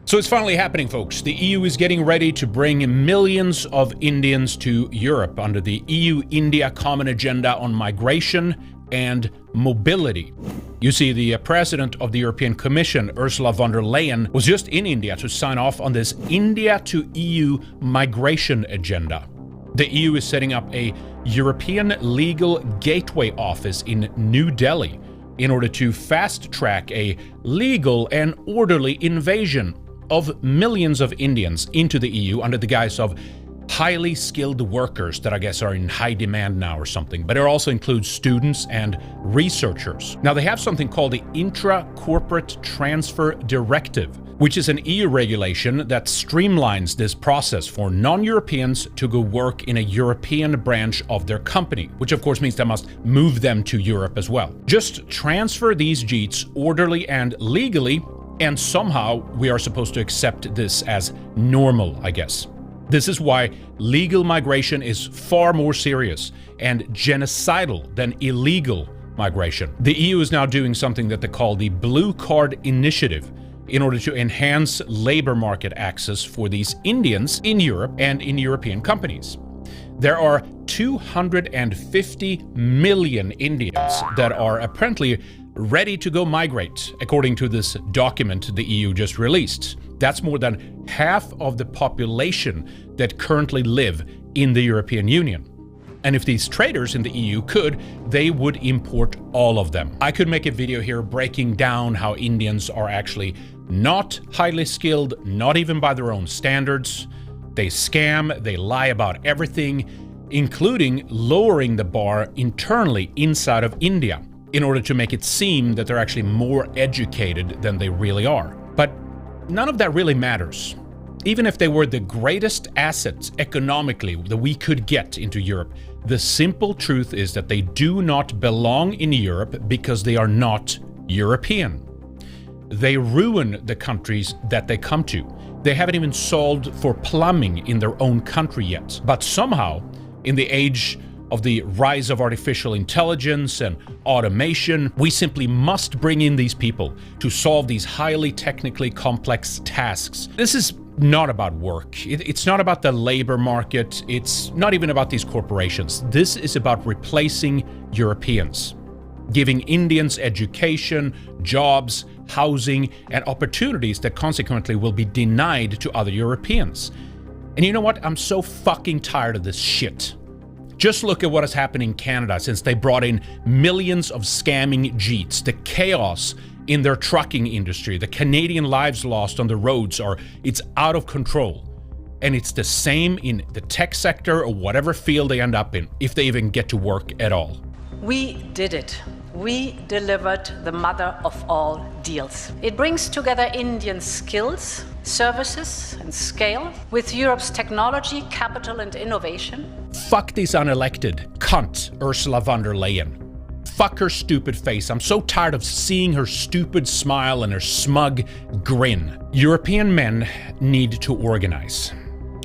So it's finally happening, folks. The EU is getting ready to bring millions of Indians to Europe under the EU-India Common Agenda on Migration and Mobility. You see, the president of the European Commission, Ursula von der Leyen, was just in India to sign off on this India to EU migration agenda. The EU is setting up a European Legal Gateway Office in New Delhi in order to fast-track a legal and orderly invasion of millions of Indians into the EU under the guise of highly skilled workers that I guess are in high demand now or something, but it also includes students and researchers. Now, they have something called the Intra-Corporate Transfer Directive, which is an EU regulation that streamlines this process for non-Europeans to go work in a European branch of their company, which of course means they must move them to Europe as well. Just transfer these JEETs orderly and legally, and somehow we are supposed to accept this as normal, I guess. This is why legal migration is far more serious and genocidal than illegal migration. The EU is now doing something that they call the Blue Card Initiative in order to enhance labor market access for these Indians in Europe and in European companies. There are 250 million Indians that are apparently ready to go migrate, according to this document the EU just released. That's more than half of the population that currently live in the European Union. And if these traders in the EU could, they would import all of them. I could make a video here breaking down how Indians are actually not highly skilled, not even by their own standards. They scam, they lie about everything, including lowering the bar internally inside of India, in order to make it seem that they're actually more educated than they really are. But none of that really matters. Even if they were the greatest assets economically that we could get into Europe, the simple truth is that they do not belong in Europe because they are not European. They ruin the countries that they come to. They haven't even solved for plumbing in their own country yet. But somehow, in the age of the rise of artificial intelligence and automation, we simply must bring in these people to solve these highly technically complex tasks. This is not about work. It's not about the labor market. It's not even about these corporations. This is about replacing Europeans, giving Indians education, jobs, housing, and opportunities that consequently will be denied to other Europeans. And you know what? I'm so fucking tired of this shit. Just look at what has happened in Canada since they brought in millions of scamming JEETs. The chaos in their trucking industry, the Canadian lives lost on the roads it's out of control. And it's the same in the tech sector or whatever field they end up in, if they even get to work at all. We did it. We delivered the mother of all deals. It brings together Indian skills, services, and scale with Europe's technology, capital, and innovation. Fuck this unelected cunt, Ursula von der Leyen. Fuck her stupid face. I'm so tired of seeing her stupid smile and her smug grin. European men need to organize.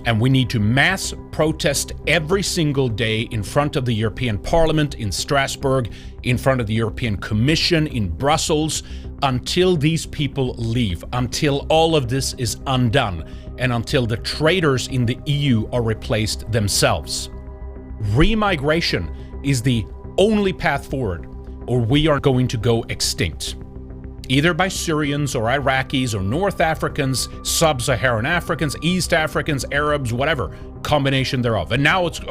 And we need to mass protest every single day in front of the European Parliament in Strasbourg, in front of the European Commission in Brussels, until these people leave, until all of this is undone, and until the traitors in the EU are replaced themselves. Remigration is the only path forward, or we are going to go extinct. Either by Syrians or Iraqis or North Africans, Sub-Saharan Africans, East Africans, Arabs, whatever, combination thereof. And now it's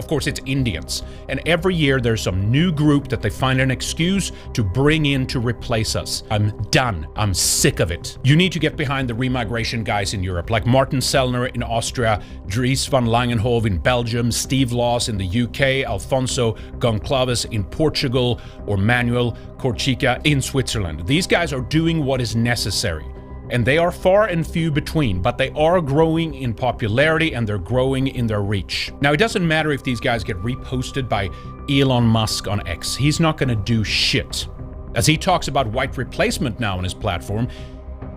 Indians. And every year there's some new group that they find an excuse to bring in to replace us. I'm done. I'm sick of it. You need to get behind the remigration guys in Europe, like Martin Sellner in Austria, Dries van Langenhove in Belgium, Steve Laws in the UK, Alfonso Goncalves in Portugal, or Manuel Corchica in Switzerland. These guys are doing what is necessary. And they are far and few between, but they are growing in popularity and they're growing in their reach. Now, it doesn't matter if these guys get reposted by Elon Musk on X. He's not going to do shit. As he talks about white replacement now on his platform,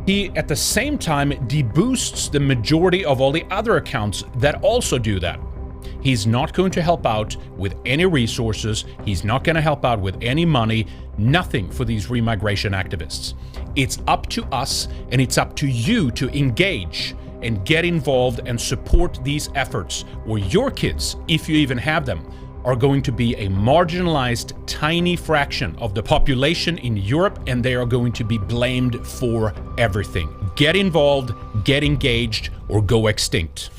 he at the same time deboosts the majority of all the other accounts that also do that. He's not going to help out with any resources. He's not going to help out with any money, nothing for these remigration activists. It's up to us and it's up to you to engage and get involved and support these efforts, or your kids, if you even have them, are going to be a marginalized, tiny fraction of the population in Europe, and they are going to be blamed for everything. Get involved, get engaged, or go extinct.